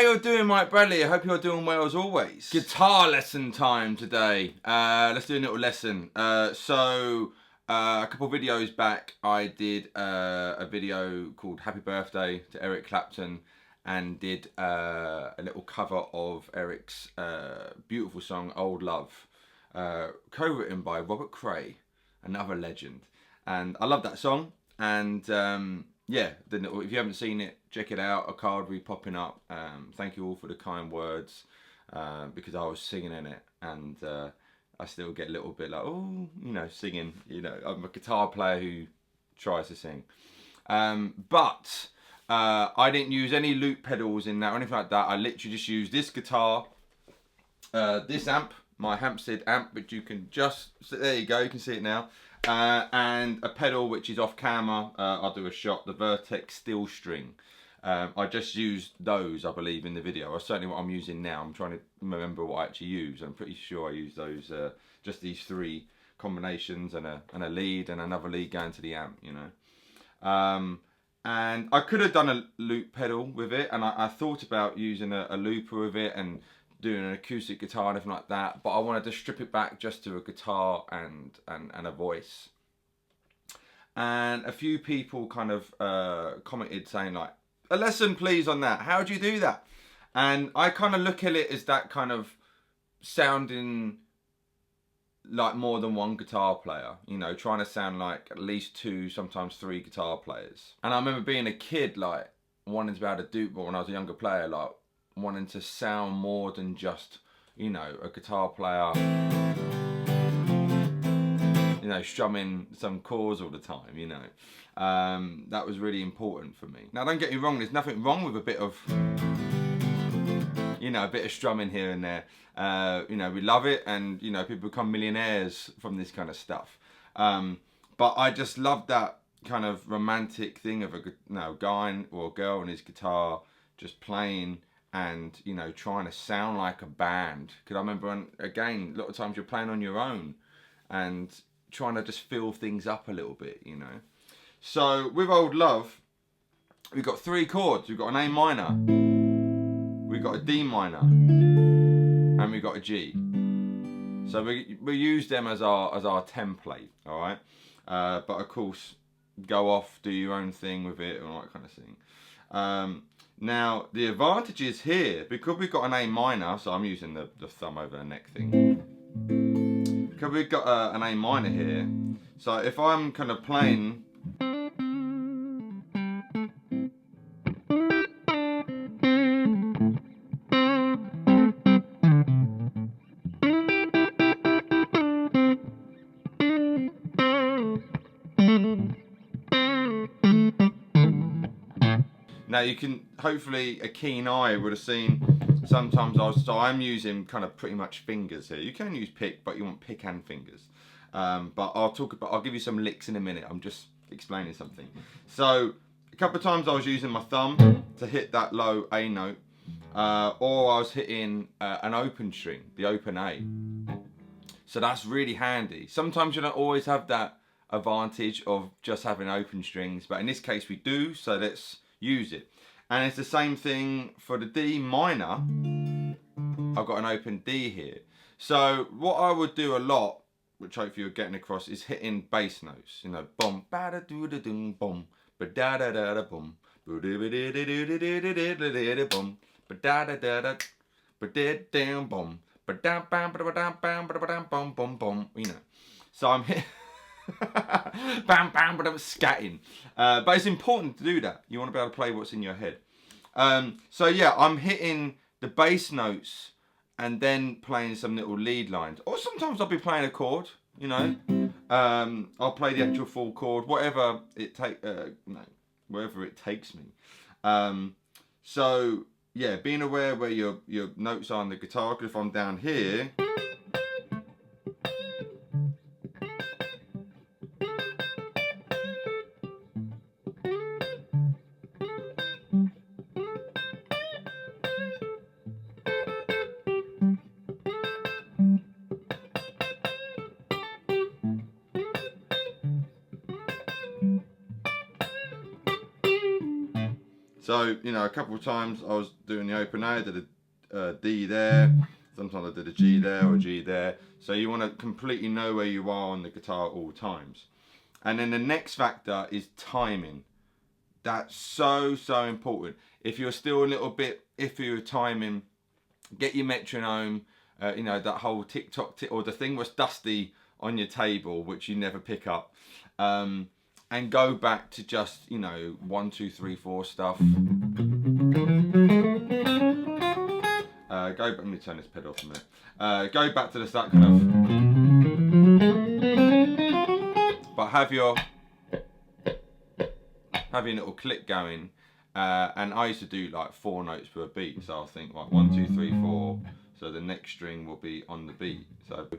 you doing, Mike Bradley? I hope you're doing well as always. Guitar lesson time today. Let's do a little lesson. A couple of videos back, I did a video called Happy Birthday to Eric Clapton, and did a little cover of Eric's beautiful song, Old Love, co-written by Robert Cray, another legend. And I love that song. And yeah, if you haven't seen it, check it out. A card will be popping up. Thank you all for the kind words, because I was singing in it, and I still get a little bit like, oh, singing. I'm a guitar player who tries to sing. But I didn't use any loop pedals in that or anything like that. I literally just used this guitar, this amp, my Hampstead amp, which you can there you go, you can see it now. And a pedal which is off camera. I'll do a shot, the Vertex steel string. I just used those, I believe, in the video, or certainly what I'm using now. I'm trying to remember what I actually use. I'm pretty sure I use those, just these three combinations, and a lead and another lead going to the amp, and I could have done a loop pedal with it, and I thought about using a looper with it and doing an acoustic guitar and everything like that, but I wanted to strip it back just to a guitar and a voice. And a few people kind of commented saying like, a lesson please on that, how do you do that? And I kind of look at it as that kind of sounding like more than one guitar player, trying to sound like at least two, sometimes three guitar players. And I remember being a kid, like wanting to be able to do, but when I was a younger player, like wanting to sound more than just, a guitar player, strumming some chords all the time, that was really important for me. Now, don't get me wrong, there's nothing wrong with a bit of, a bit of strumming here and there. We love it, and, people become millionaires from this kind of stuff. But I just love that kind of romantic thing of a guy or a girl and his guitar just playing and, trying to sound like a band. Because I remember, again, a lot of times you're playing on your own and trying to just fill things up a little bit, So with Old Love, we've got three chords. We've got an A minor, we've got a D minor, and we've got a G. So we use them as our template, all right? But of course, go off, do your own thing with it, and all that kind of thing. Now, the advantages here, because we've got an A minor, so I'm using the thumb over the neck thing. Because we've got an A minor here, so if I'm kind of playing, now you can, hopefully a keen eye would have seen, sometimes I'm using kind of pretty much fingers here. You can use pick, but you want pick and fingers. But I'll give you some licks in a minute. I'm just explaining something. So a couple of times I was using my thumb to hit that low A note, or I was hitting an open string, the open A. So that's really handy. Sometimes you don't always have that advantage of just having open strings, but in this case we do, so let's use it. And it's the same thing for the D minor. I've got an open D here. So what I would do a lot, which hopefully you're getting across, is hitting bass notes. Boom, ba da doo da dum, boom, ba da da da da boom, ba da da da da da da boom, ba da da da da, ba da da boom, ba da bam ba da bam bam ba da bam boom boom. So I'm hitting. Bam bam, but I'm scatting. But it's important to do that. You want to be able to play what's in your head. So yeah, I'm hitting the bass notes and then playing some little lead lines. Or sometimes I'll be playing a chord, I'll play the actual full chord, whatever it wherever it takes me. So yeah, being aware where your notes are on the guitar, because if I'm down here, So, you know, a couple of times I was doing the open A, I did a D there. Sometimes I did a G there or a G there. So you want to completely know where you are on the guitar at all times. And then the next factor is timing. That's so important. If you're still a little bit iffy with timing, get your metronome, you know, that whole tick-tock, or the thing that's dusty on your table, which you never pick up. And go back to just, you know, 1, 2, 3, 4 stuff. Let me turn this pedal off a minute. Go back to the start kind of, but have your little click going. And I used to do like 4 notes per beat, so I'll think like 1, 2, 3, 4. So the next string will be on the beat. So.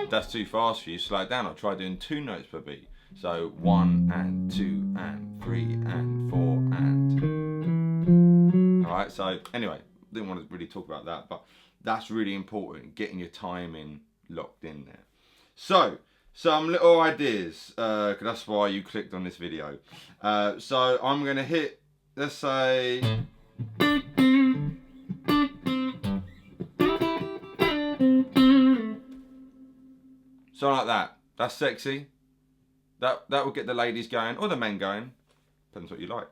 That's too fast for you, slow it down. I'll try doing 2 notes per beat. So 1 and 2 and 3 and 4 and. Alright, so anyway, didn't want to really talk about that, but that's really important, getting your timing locked in there. So, some little ideas, because that's why you clicked on this video. So I'm going to hit, let's say, something like that. That's sexy. That will get the ladies going, or the men going. Depends what you like.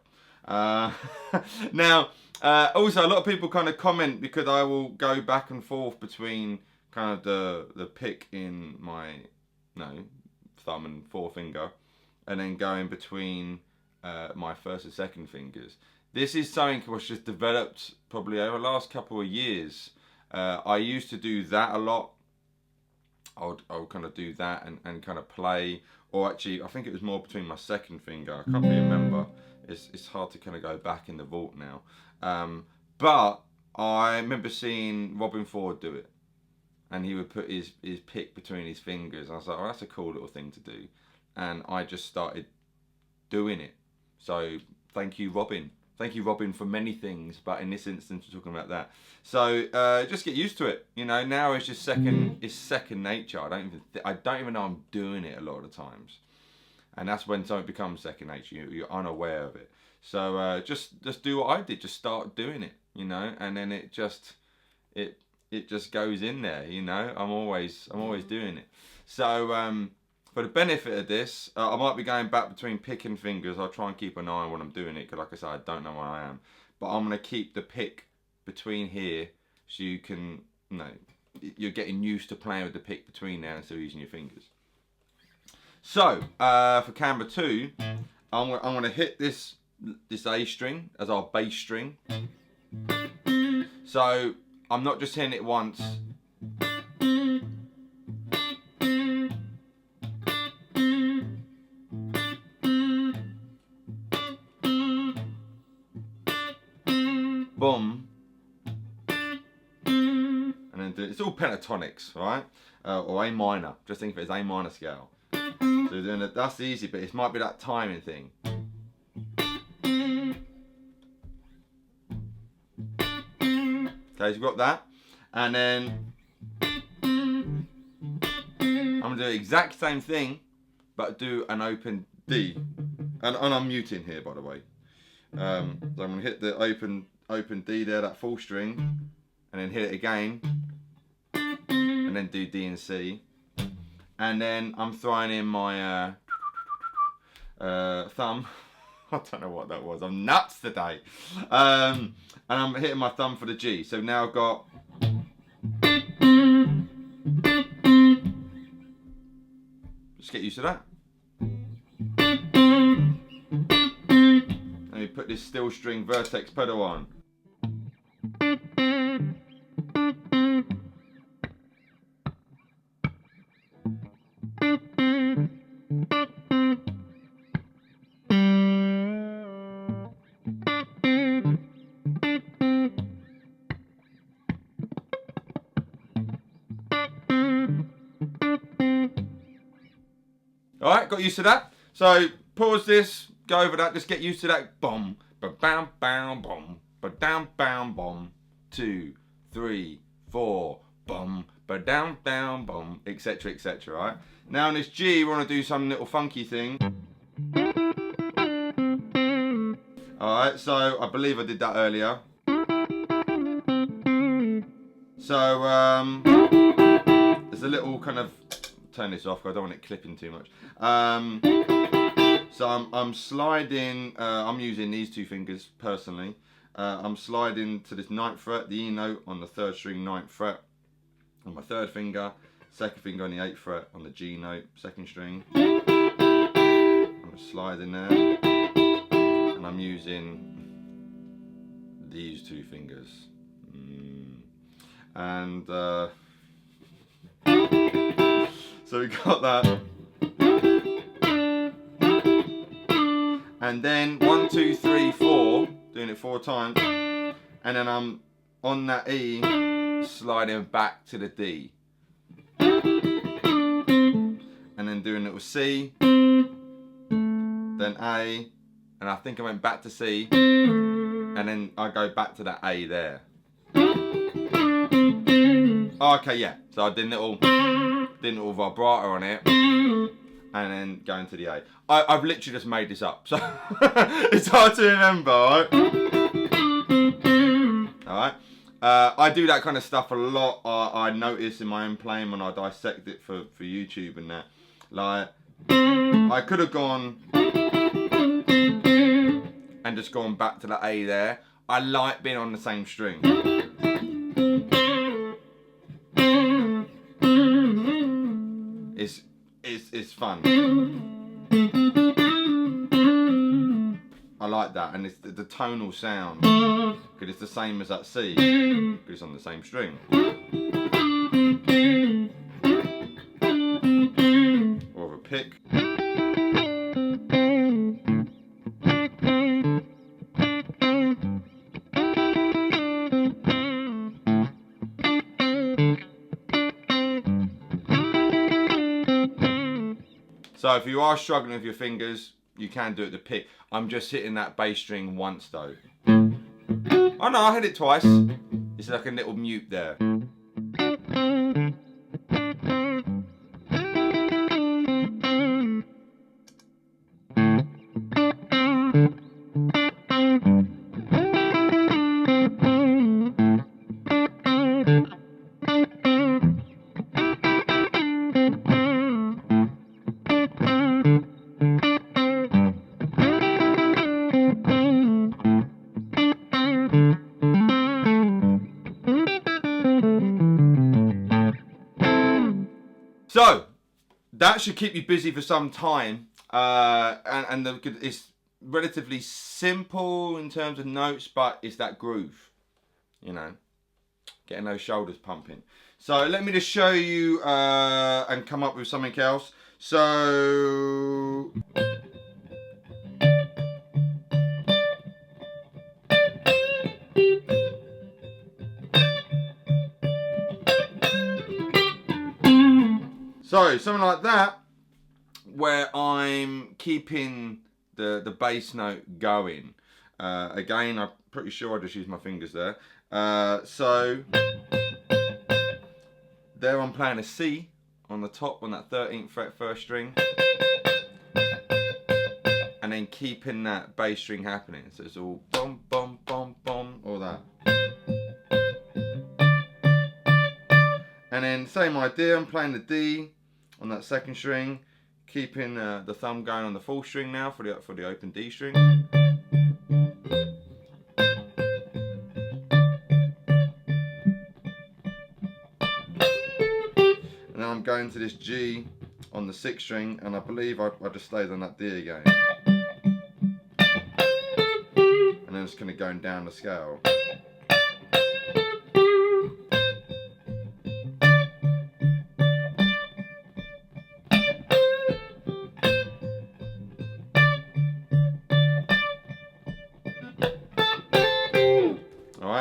Now, also a lot of people kind of comment because I will go back and forth between kind of the pick in my thumb and forefinger, and then going between my first and second fingers. This is something which has developed probably over the last couple of years. I used to do that a lot. I would kind of do that and kind of play, or actually I think it was more between my second finger. I can't really remember. It's hard to kind of go back in the vault now. But I remember seeing Robin Ford do it, and he would put his pick between his fingers. I was like, oh, that's a cool little thing to do, and I just started doing it. So thank you, Robin. Thank you, Robin, for many things, but in this instance, we're talking about that. So just get used to it. You know, now it's just second nature. I don't even know I'm doing it a lot of the times, and that's when something becomes second nature. You're unaware of it. So just do what I did. Just start doing it. You know, and then it just goes in there. You know, I'm always doing it. So for the benefit of this, I might be going back between pick and fingers. I'll try and keep an eye on when I'm doing it, because like I said, I don't know where I am. But I'm going to keep the pick between here, so you can, you know, you're getting used to playing with the pick between there instead of using your fingers. So, for camera 2, I'm going to hit this A string as our bass string. So, I'm not just hitting it once. Boom, and then it's all pentatonics, right? Or A minor. Just think of it as A minor scale. So doing it, that's the easy bit. It might be that timing thing. Okay, so you've got that, and then I'm gonna do the exact same thing, but do an open D, and I'm muting here, by the way. So I'm gonna hit the open D there, that full string, and then hit it again, and then do D and C, and then I'm throwing in my thumb. I don't know what that was. I'm nuts today. And I'm hitting my thumb for the G. So now I've got. Just get used to that. Let me put this steel string Vertex pedal on. Alright, got used to that. So pause this, go over that, just get used to that. Boom, ba-bam, bam, boom, ba-dam, bam, boom. 2, 3, 4, boom, but down, down, boom, etc., etc. Right? Now on this G, we want to do some little funky thing. All right, so I believe I did that earlier. So there's a little kind of, turn this off, 'cause I don't want it clipping too much. So I'm sliding, I'm using these two fingers personally. I'm sliding to this 9th fret, the E note on the 3rd string 9th fret on my 3rd finger, 2nd finger on the 8th fret on the G note, 2nd string. I'm sliding there, and I'm using these two fingers. And so we got that. And then 1, 2, 3, 4, doing it 4 times, and then I'm on that E, sliding back to the D, and then doing a little C, then A, and I think I went back to C, and then I go back to that A there. Oh, okay, yeah. So I did a little vibrato on it, and then going to the A. I've literally just made this up, so it's hard to remember, alright? Alright? I do that kind of stuff a lot. I notice in my own playing when I dissect it for YouTube and that. Like, I could have gone and just gone back to the A there. I like being on the same string. It's fun. I like that, and it's the tonal sound, because it's the same as that C, because it's on the same string. Or a pick. So if you are struggling with your fingers, you can do it the pick. I'm just hitting that bass string once though. Oh no, I hit it twice. It's like a little mute there. So that should keep you busy for some time, and it's relatively simple in terms of notes, but it's that groove, you know, getting those shoulders pumping. So let me just show you and come up with something else. So something like that, where I'm keeping the bass note going. Again, I'm pretty sure I just used my fingers there. So there I'm playing a C on the top on that 13th fret 1st string, and then keeping that bass string happening. So it's all bum bum bum bum, all that. And then same idea, I'm playing the D on that 2nd string, keeping the thumb going on the 4th string now for the open D string. And then I'm going to this G on the 6th string, and I believe I just stayed on that D again. And then it's kind of going down the scale.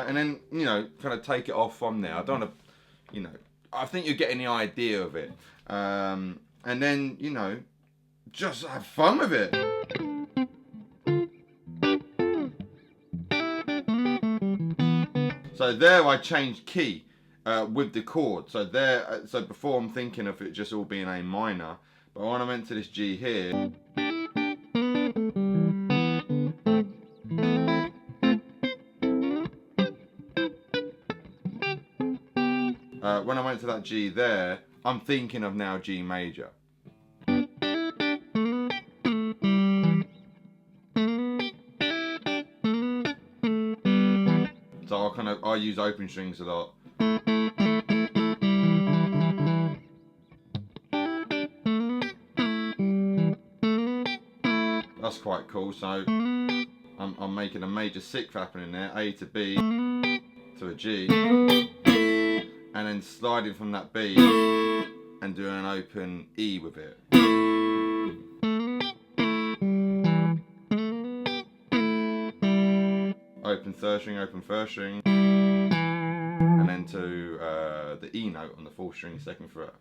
And then, you know, kind of take it off from there. I don't want to, you know, I think you're getting the idea of it. And then, you know, just have fun with it. So there I changed key. with the chord. So there, so before I'm thinking of it just all being A minor, but when I went to this G here, when I went to that G there, I'm thinking of now G major. So I use open strings a lot. That's quite cool. So I'm making a major sixth happening there, A to B to a G, and then sliding from that B and doing an open E with it. Open third string, open first string, and then to the E note on the fourth string, second fret.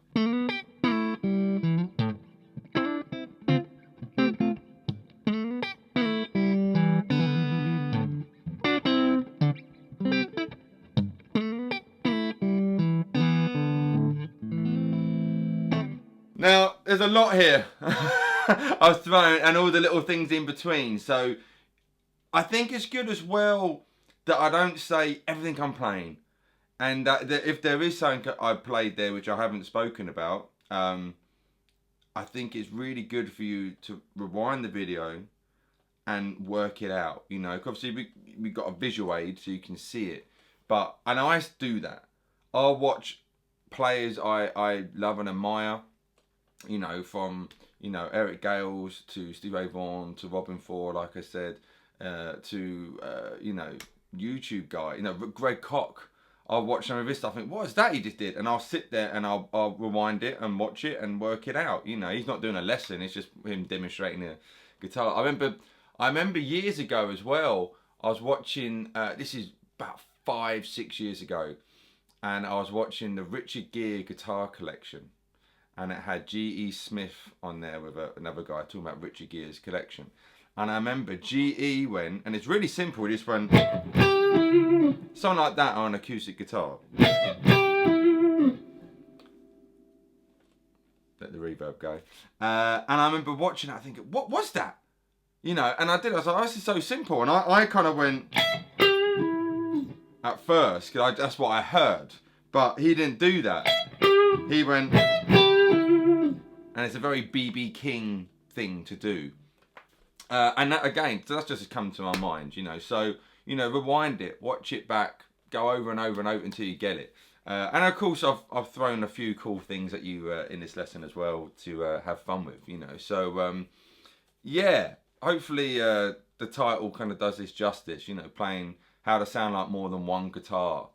Now, there's a lot here. I was throwing, and all the little things in between. So I think it's good as well that I don't say everything I'm playing. And that if there is something I played there which I haven't spoken about, I think it's really good for you to rewind the video and work it out. You know, 'cause obviously we got a visual aid so you can see it. But, and I do that. I'll watch players I love and admire, you know, from, you know, Eric Gales to Steve Ray Vaughan to Robin Ford, like I said, to, you know, YouTube guy, you know, Greg Koch. I'll watch some of his stuff and think, what is that he just did? And I'll sit there and I'll rewind it and watch it and work it out. You know, he's not doing a lesson, it's just him demonstrating a guitar. I remember years ago as well, I was watching, this is about 5-6 years ago, and I was watching the Richard Gere guitar collection. And it had G.E. Smith on there with another guy talking about Richard Gere's collection. And I remember G.E. went, and it's really simple, he just went, something like that on an acoustic guitar. Let the reverb go. And I remember watching it, I thinking, what was that? You know, and I was like, oh, this is so simple. And I kind of went, at first, because that's what I heard. But he didn't do that. He went, and it's a very B.B. King thing to do. And that, again, so that's just come to my mind, you know. So, you know, rewind it, watch it back, go over and over and over until you get it. And of course, I've thrown a few cool things at you in this lesson as well to have fun with, you know. So, yeah, hopefully the title kind of does this justice, you know, playing how to sound like more than one guitar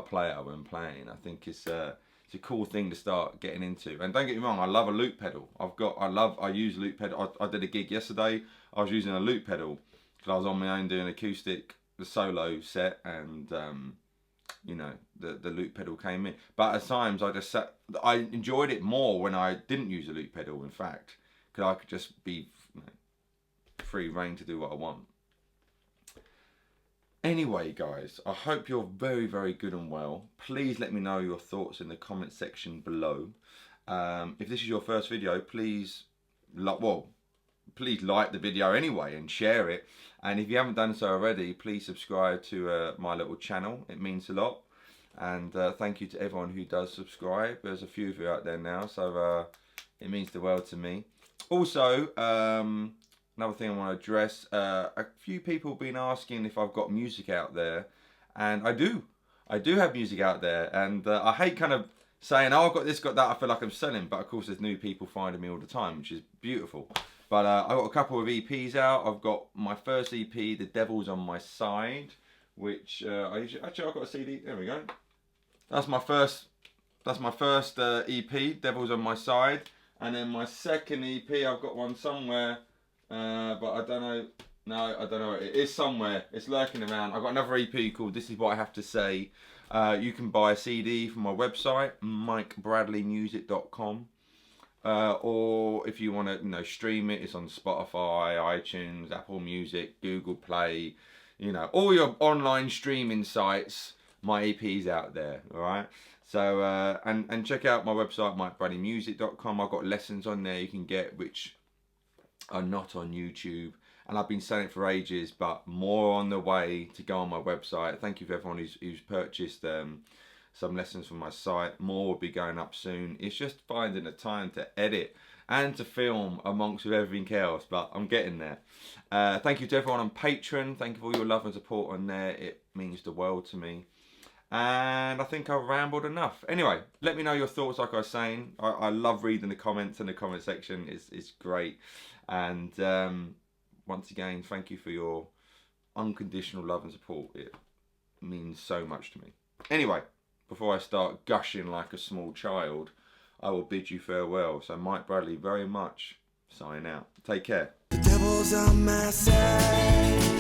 player when playing. I think it's a cool thing to start getting into. And don't get me wrong, I love a loop pedal. I use loop pedal. I did a gig yesterday. I was using a loop pedal because I was on my own doing acoustic, the solo set, and you know, the loop pedal came in. But at times I enjoyed it more when I didn't use a loop pedal. In fact, because I could just be, you know, free reign to do what I want. Anyway, guys, I hope you're very, very good and well. Please let me know your thoughts in the comment section below. If this is your first video, please like the video anyway and share it. And if you haven't done so already, please subscribe to my little channel. It means a lot. And thank you to everyone who does subscribe. There's a few of you out there now, so it means the world to me. Also, another thing I want to address, a few people have been asking if I've got music out there, and I do have music out there, and I hate kind of saying, oh, I've got this, got that, I feel like I'm selling, but of course there's new people finding me all the time, which is beautiful. But I've got a couple of EPs out. I've got my first EP, The Devil's on My Side, which, actually I've got a CD, there we go. That's my first EP, Devil's on My Side, and then my second EP, I've got one somewhere, but I don't know. No, I don't know. It is somewhere. It's lurking around. I've got another EP called This Is What I Have to Say. You can buy a CD from my website, mikebradleymusic.com. Or if you want to, you know, stream it, it's on Spotify, iTunes, Apple Music, Google Play, you know, all your online streaming sites. my EP's out there, all right? So, and check out my website, mikebradleymusic.com. I've got lessons on there you can get, which are not on YouTube. And I've been selling it for ages, but more on the way to go on my website. Thank you for everyone who's purchased some lessons from my site. More will be going up soon. It's just finding the time to edit and to film amongst with everything else, but I'm getting there. Thank you to everyone on Patreon. Thank you for all your love and support on there. It means the world to me. And I think I've rambled enough. Anyway, let me know your thoughts. Like I was saying, I love reading the comments in the comment section. It's great. And once again, thank you for your unconditional love and support. It means so much to me. Anyway, before I start gushing like a small child, I will bid you farewell. So Mike Bradley, very much signing out. Take care. The devil's on my side.